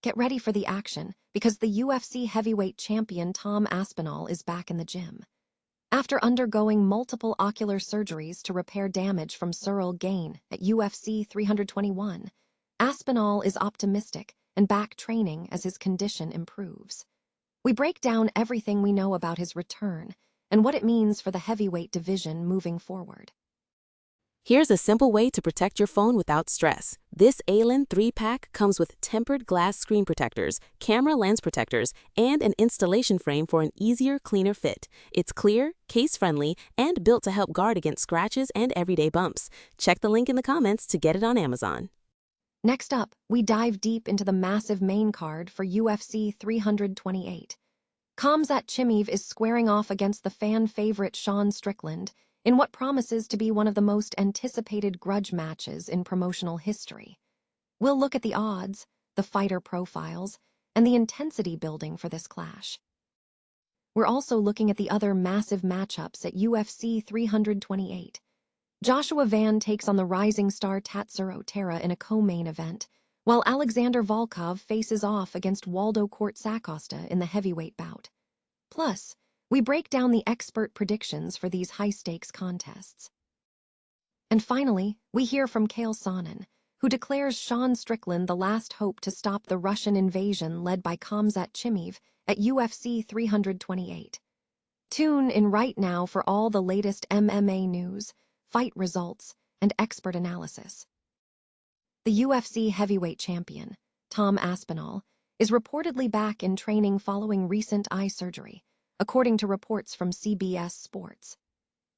Get ready for the action, because the UFC heavyweight champion Tom Aspinall is back in the gym. After undergoing multiple ocular surgeries to repair damage from sural gain at UFC 321, Aspinall is optimistic and back training as his condition improves. We break down everything we know about his return and what it means for the heavyweight division moving forward. Here's a simple way to protect your phone without stress. This ALEN 3-pack comes with tempered glass screen protectors, camera lens protectors, and an installation frame for an easier, cleaner fit. It's clear, case-friendly, and built to help guard against scratches and everyday bumps. Check the link in the comments to get it on Amazon. Next up, we dive deep into the massive main card for UFC 328. Khamzat Chimaev is squaring off against the fan favorite Strickland in what promises to be one of the most anticipated grudge matches in promotional history. We'll look at the odds, the fighter profiles, and the intensity building for this clash. We're also looking at the other massive matchups at UFC 328. Joshua Van takes on the rising star Tatsuro Taira in a co-main event, while Alexander Volkov faces off against Waldo Cortes-Acosta in the heavyweight bout. Plus, we break down the expert predictions for these high-stakes contests. And finally, we hear from Chael Sonnen, who declares Strickland the last hope to stop the Russian invasion led by Khamzat Chimaev at UFC 328. Tune in right now for all the latest MMA news, fight results, and expert analysis. The UFC heavyweight champion, Tom Aspinall, is reportedly back in training following recent eye surgery, according to reports from CBS Sports.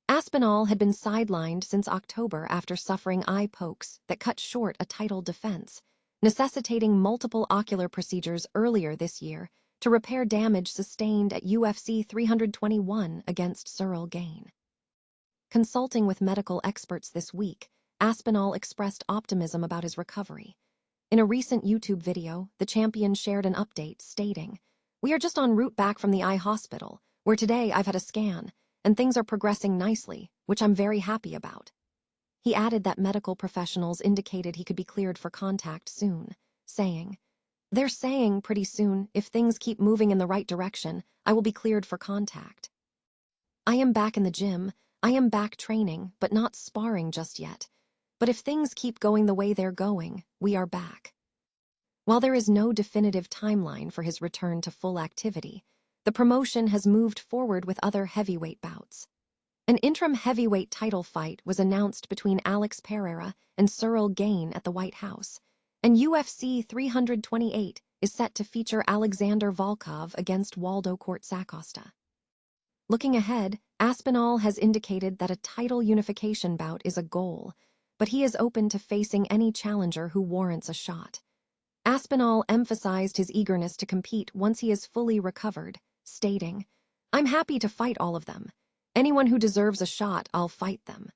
Aspinall had been sidelined since October after suffering eye pokes that cut short a title defense, necessitating multiple ocular procedures earlier this year to repair damage sustained at UFC 321 against sural gain. Consulting with medical experts this week, Aspinall expressed optimism about his recovery. In a recent YouTube video, the champion shared an update stating, "We are just en route back from the eye hospital, where today I've had a scan, and things are progressing nicely, which I'm very happy about." He added that medical professionals indicated he could be cleared for contact soon, saying, "They're saying pretty soon, if things keep moving in the right direction, I will be cleared for contact. I am back in the gym, I am back training, but not sparring just yet. But if things keep going the way they're going, we are back." While there is no definitive timeline for his return to full activity, the promotion has moved forward with other heavyweight bouts. An interim heavyweight title fight was announced between Alex Pereira and Sural Gain at the White House, and UFC 328 is set to feature Alexander Volkov against Waldo Cortes-Acosta. Looking ahead, Aspinall has indicated that a title unification bout is a goal, but he is open to facing any challenger who warrants a shot. Aspinall emphasized his eagerness to compete once he is fully recovered, stating, "I'm happy to fight all of them. Anyone who deserves a shot, I'll fight them."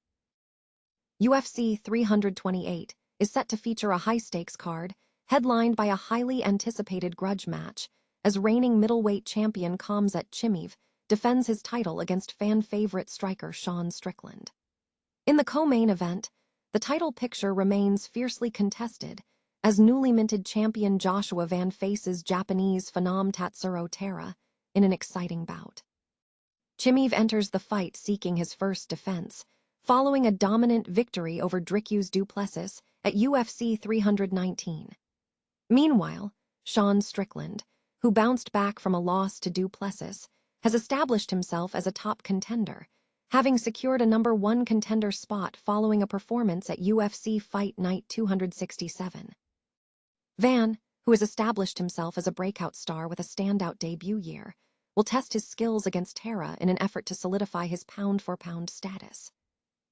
UFC 328 is set to feature a high-stakes card, headlined by a highly anticipated grudge match, as reigning middleweight champion Khamzat Chimaev defends his title against fan-favorite striker Strickland. In the co-main event, the title picture remains fiercely contested, as newly minted champion Joshua Van faces Japanese phenom Tatsuro Taira in an exciting bout. Chimaev enters the fight seeking his first defense, following a dominant victory over Dricus du Plessis at UFC 319. Meanwhile, Strickland, who bounced back from a loss to du Plessis, has established himself as a top contender, having secured a #1 contender spot following a performance at UFC Fight Night 267. Van, who has established himself as a breakout star with a standout debut year, will test his skills against Taira in an effort to solidify his pound-for-pound status.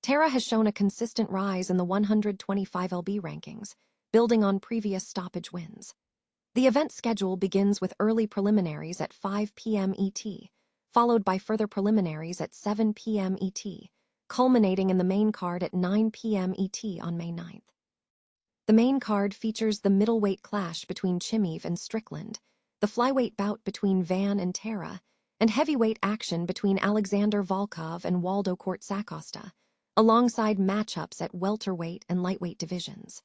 Taira has shown a consistent rise in the 125lb rankings, building on previous stoppage wins. The event schedule begins with early preliminaries at 5 p.m. ET, followed by further preliminaries at 7 p.m. ET, culminating in the main card at 9 p.m. ET on May 9th. The main card features the middleweight clash between Chimaev and Strickland, the flyweight bout between Van and Taira, and heavyweight action between Alexander Volkov and Waldo Cortes-Acosta, alongside matchups at welterweight and lightweight divisions.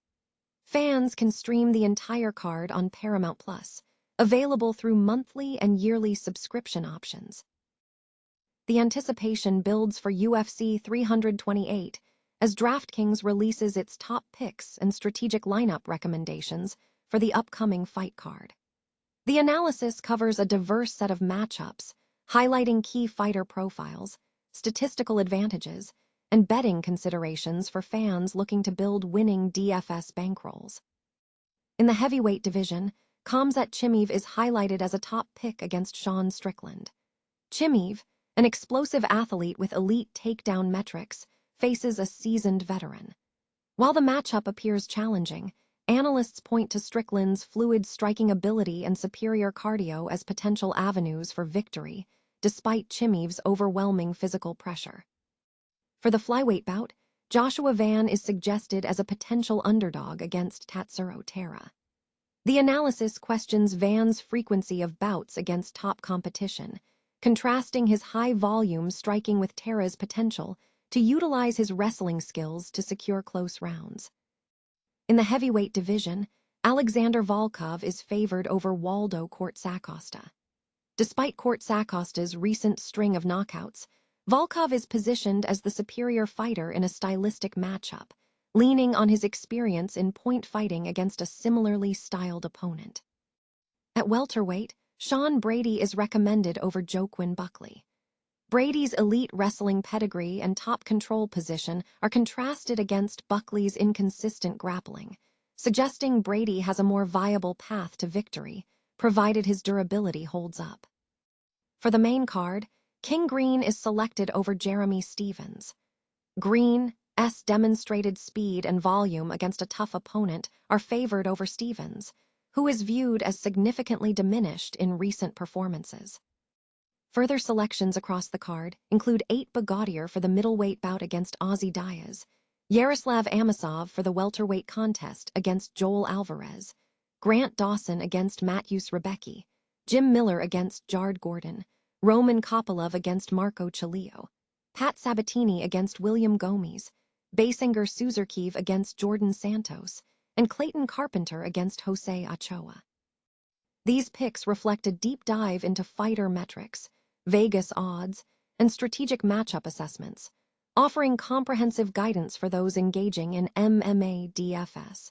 Fans can stream the entire card on Paramount+, available through monthly and yearly subscription options. The anticipation builds for UFC 328 as DraftKings releases its top picks and strategic lineup recommendations for the upcoming fight card. The analysis covers a diverse set of matchups, highlighting key fighter profiles, statistical advantages, and betting considerations for fans looking to build winning DFS bankrolls. In the heavyweight division, Khamzat Chimaev is highlighted as a top pick against Sean Strickland. Chimaev, an explosive athlete with elite takedown metrics, faces a seasoned veteran. While the matchup appears challenging, analysts point to Strickland's fluid striking ability and superior cardio as potential avenues for victory, despite Chimaev's overwhelming physical pressure. For the flyweight bout, Joshua Van is suggested as a potential underdog against Tatsuro Taira. The analysis questions Van's frequency of bouts against top competition, contrasting his high-volume striking with Taira's potential to utilize his wrestling skills to secure close rounds. In the heavyweight division, Alexander Volkov is favored over Waldo Cortes-Acosta. Despite Cortes-Acosta's recent string of knockouts, Volkov is positioned as the superior fighter in a stylistic matchup, leaning on his experience in point fighting against a similarly styled opponent. At welterweight, Sean Brady is recommended over Joaquin Buckley. Brady's elite wrestling pedigree and top control position are contrasted against Buckley's inconsistent grappling, suggesting Brady has a more viable path to victory, provided his durability holds up. For the main card, King Green is selected over Jeremy Stevens. Green's demonstrated speed and volume against a tough opponent are favored over Stevens, who is viewed as significantly diminished in recent performances. Further selections across the card include 8 Bogatier for the middleweight bout against Ozzy Diaz, Yaroslav Amosov for the welterweight contest against Joel Alvarez, Grant Dawson against Mateusz Rebecki, Jim Miller against Jared Gordon, Roman Kopylov against Marco Chilio, Pat Sabatini against William Gomes, Basinger Suzerkiv against Jordan Santos, and Clayton Carpenter against Jose Ochoa. These picks reflect a deep dive into fighter metrics, Vegas odds, and strategic matchup assessments, offering comprehensive guidance for those engaging in MMA DFS.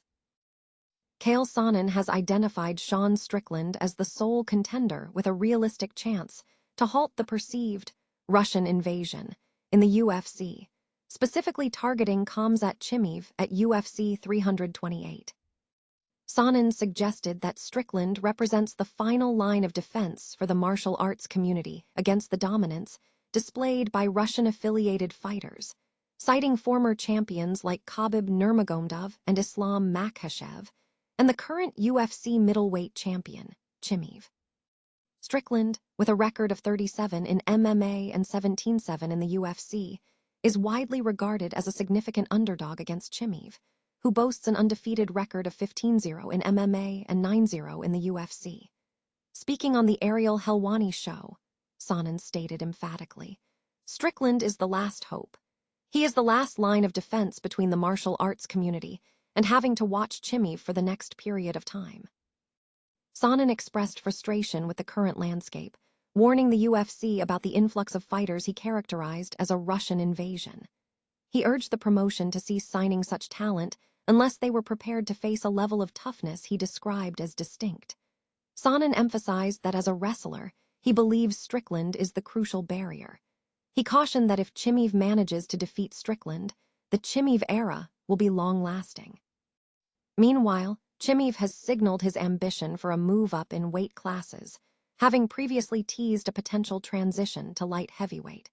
Chael Sonnen has identified Sean Strickland as the sole contender with a realistic chance to halt the perceived Russian invasion in the UFC, specifically targeting Khamzat Chimaev at UFC 328. Sonnen suggested that Strickland represents the final line of defense for the martial arts community against the dominance displayed by Russian-affiliated fighters, citing former champions like Khabib Nurmagomedov and Islam Makhachev, and the current UFC middleweight champion, Chimaev. Strickland, with a record of 37 in MMA and 17-7 in the UFC, is widely regarded as a significant underdog against Chimaev, who boasts an undefeated record of 15-0 in MMA and 9-0 in the UFC. Speaking on the Ariel Helwani show, Sonnen stated emphatically, "Strickland is the last hope. He is the last line of defense between the martial arts community and having to watch Chimaev for the next period of time." Sonnen expressed frustration with the current landscape, warning the UFC about the influx of fighters he characterized as a Russian invasion. He urged the promotion to cease signing such talent unless they were prepared to face a level of toughness he described as distinct. Sonnen emphasized that as a wrestler, he believes Strickland is the crucial barrier. He cautioned that if Chimaev manages to defeat Strickland, the Chimaev era will be long-lasting. Meanwhile, Chimaev has signaled his ambition for a move up in weight classes, having previously teased a potential transition to light heavyweight.